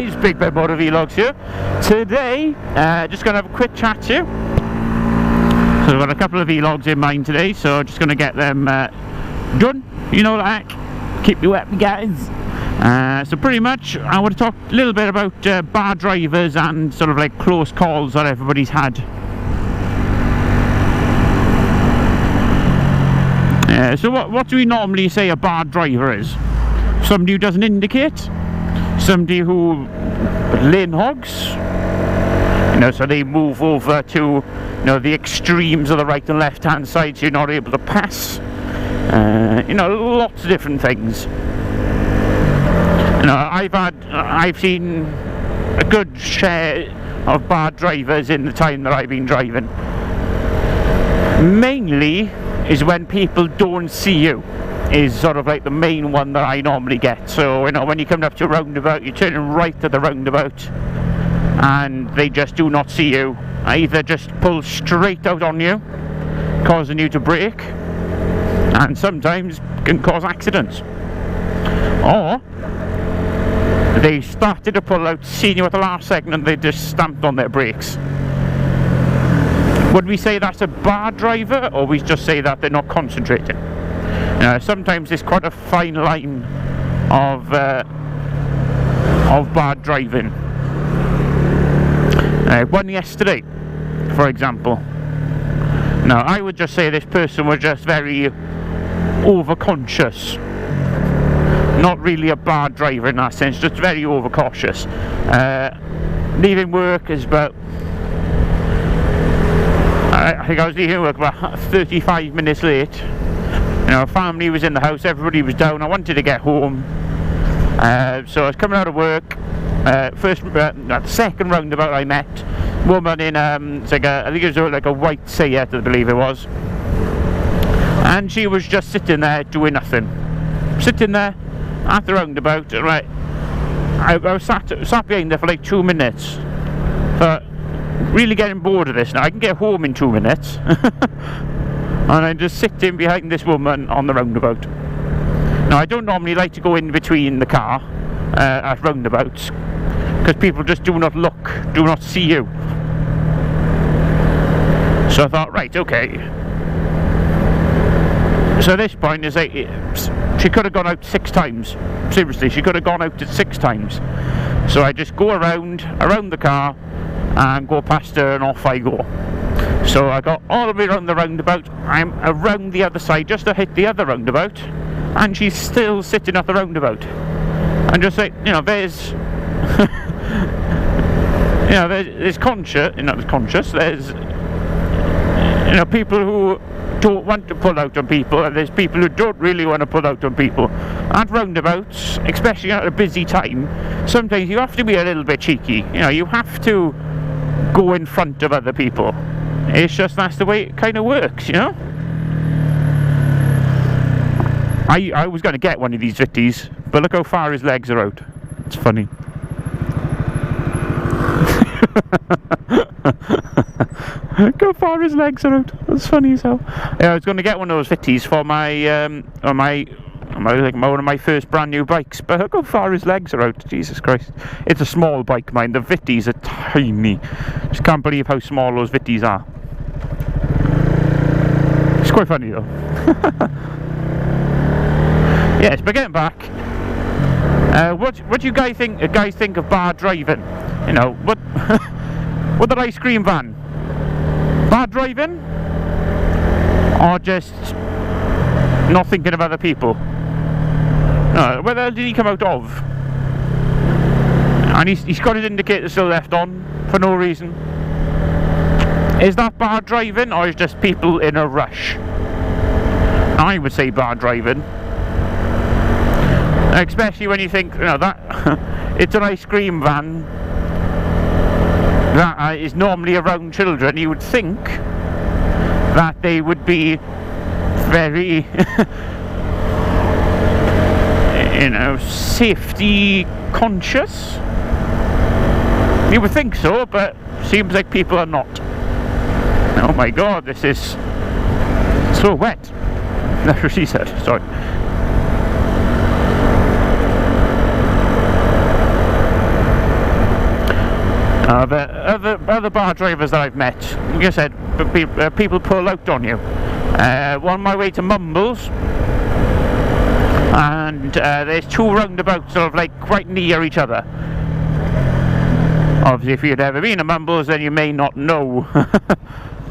guys, Big Ben Motor Vlogs here. Today, just going to have a quick chat to you. So I've got a couple of vlogs in mind today, so just going to get them done. You know that, keep you happy guys. So pretty much, I want to talk a little bit about bar drivers and sort of like close calls that everybody's had. So what do we normally say a bar driver is? Somebody who doesn't indicate, somebody who lane hogs, you know, so they move over to, you know, the extremes of the right and left hand side, so you're not able to pass. You know, lots of different things. You know, I've seen a good share of bar drivers in the time that I've been driving. Mainly is when people don't see you, is sort of like the main one that I normally get. So, you know, when you come up to a roundabout, you're turning right at the roundabout and they just do not see you. Either just pull straight out on you, causing you to brake, and sometimes can cause accidents. Or they started to pull out, seen you at the last second, and they just stamped on their brakes. Would we say that's a bar driver, or we just say that they're not concentrating? Sometimes it's quite a fine line of bad driving. One yesterday, for example. Now, I would just say this person was just very overconscious. Not really a bad driver in that sense, just very overcautious. Leaving work is about, I think I was leaving work about 35 minutes late. You know, family was in the house, everybody was down, I wanted to get home. So I was coming out of work, at the second roundabout I met, woman in, it's like I think it was like a white Seat, I believe it was. And she was just sitting there doing nothing. Sitting there at the roundabout, right. I was sat behind there for like 2 minutes. But really getting bored of this now. I can get home in 2 minutes. And I'm just sitting behind this woman on the roundabout. Now, I don't normally like to go in between the car at roundabouts, because people just do not look, do not see you. So I thought, right, okay. So at this point, is like, she could have gone out 6 times. Seriously, she could have gone out 6 times. So I just go around the car and go past her, and off I go. So I got all the way around the roundabout, I'm around the other side just to hit the other roundabout, and she's still sitting at the roundabout. And just like, you know, there's you know, there's conscious, there's, you know, people who don't want to pull out on people, and there's people who don't really want to pull out on people. At roundabouts, especially at a busy time, sometimes you have to be a little bit cheeky. You know, you have to go in front of other people. It's just, that's the way it kind of works, you know. I was going to get one of these Vitties, but look how far his legs are out. It's funny. Look how far his legs are out. That's funny as hell. Yeah, I was going to get one of those Vitties for one of my first brand new bikes, but look how far his legs are out. Jesus Christ. It's a small bike, mind. The Vitties are tiny. Just can't believe how small those Vitties are. It's quite funny though. Yes, but getting back, what do you guys think of bar driving? You know, what what the ice cream van? Bar driving, or just not thinking of other people? No, where the hell did he come out of? And he's got his indicator still left on for no reason. Is that bar driving, or is just people in a rush? I would say bar driving. Especially when you think, you know, that it's an ice cream van that is normally around children. You would think that they would be very you know, safety conscious. You would think so, but seems like people are not. Oh my god, this is so wet. That's what she said, sorry. The other bar drivers that I've met, like I said, people pull out on you. On my way to Mumbles, and there's two roundabouts sort of like quite near each other. Obviously, if you've ever been to Mumbles, then you may not know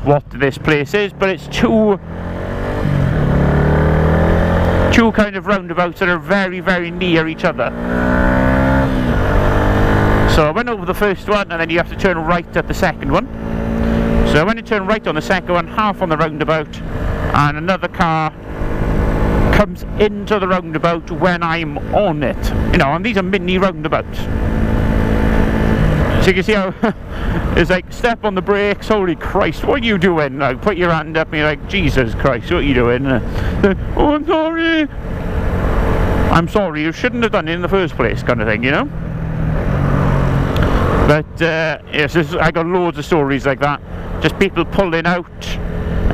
what this place is, but it's two kind of roundabouts that are very, very near each other. So I went over the first one, and then you have to turn right at the second one. So I went to turn right on the second one, half on the roundabout, and another car comes into the roundabout when I'm on it. You know, and these are mini roundabouts. So you can see how it's like, step on the brakes, holy Christ, what are you doing? Like, put your hand up and you're like, Jesus Christ, what are you doing? Oh, I'm sorry. I'm sorry, you shouldn't have done it in the first place, kind of thing, you know? But yes, I got loads of stories like that. Just people pulling out.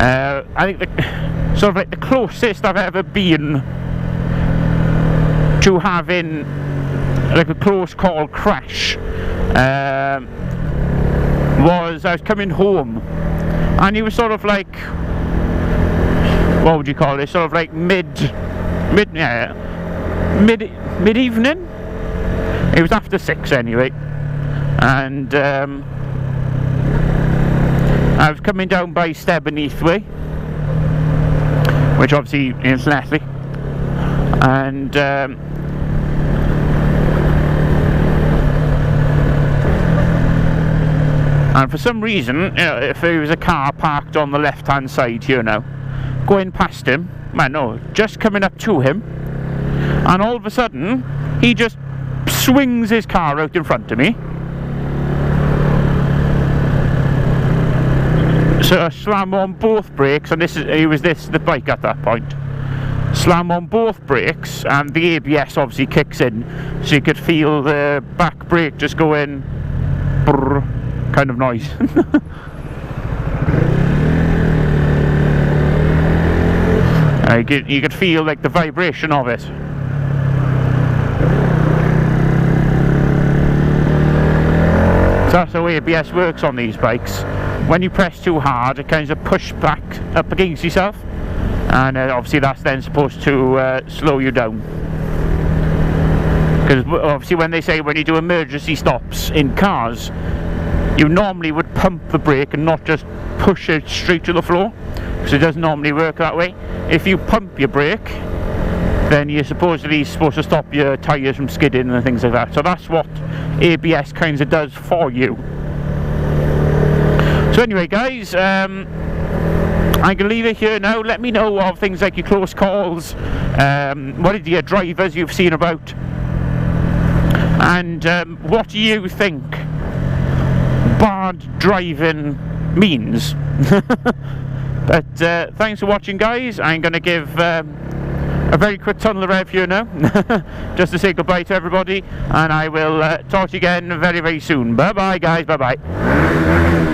I think sort of like the closest I've ever been to having like a close call crash was I was coming home, and he was sort of like, what would you call it? Sort of like mid evening. It was after 6 anyway. And I was coming down by Stebeneath Way, which obviously is Lesley, and for some reason, you know, if there was a car parked on the left hand side here now, going past him, just coming up to him, and all of a sudden he just swings his car out in front of me. So I slam on both brakes, and he was the bike at that point. Slam on both brakes, and the ABS obviously kicks in, so you could feel the back brake just going brrr, kind of noise. You could feel like the vibration of it. So that's how ABS works on these bikes. When you press too hard, it kind of push back up against yourself, and obviously that's then supposed to slow you down. Because obviously when they say when you do emergency stops in cars, you normally would pump the brake and not just push it straight to the floor, because it doesn't normally work that way. If you pump your brake, then you're supposedly supposed to stop your tyres from skidding and things like that. So that's what ABS kind of does for you. So anyway guys, I'm going to leave it here now. Let me know of things like your close calls, what are your drivers you've seen about, and what do you think bad driving means. But thanks for watching guys. I'm going to give a very quick tunnel rev here now just to say goodbye to everybody, and I will talk to you again very, very soon. Bye bye guys, bye bye.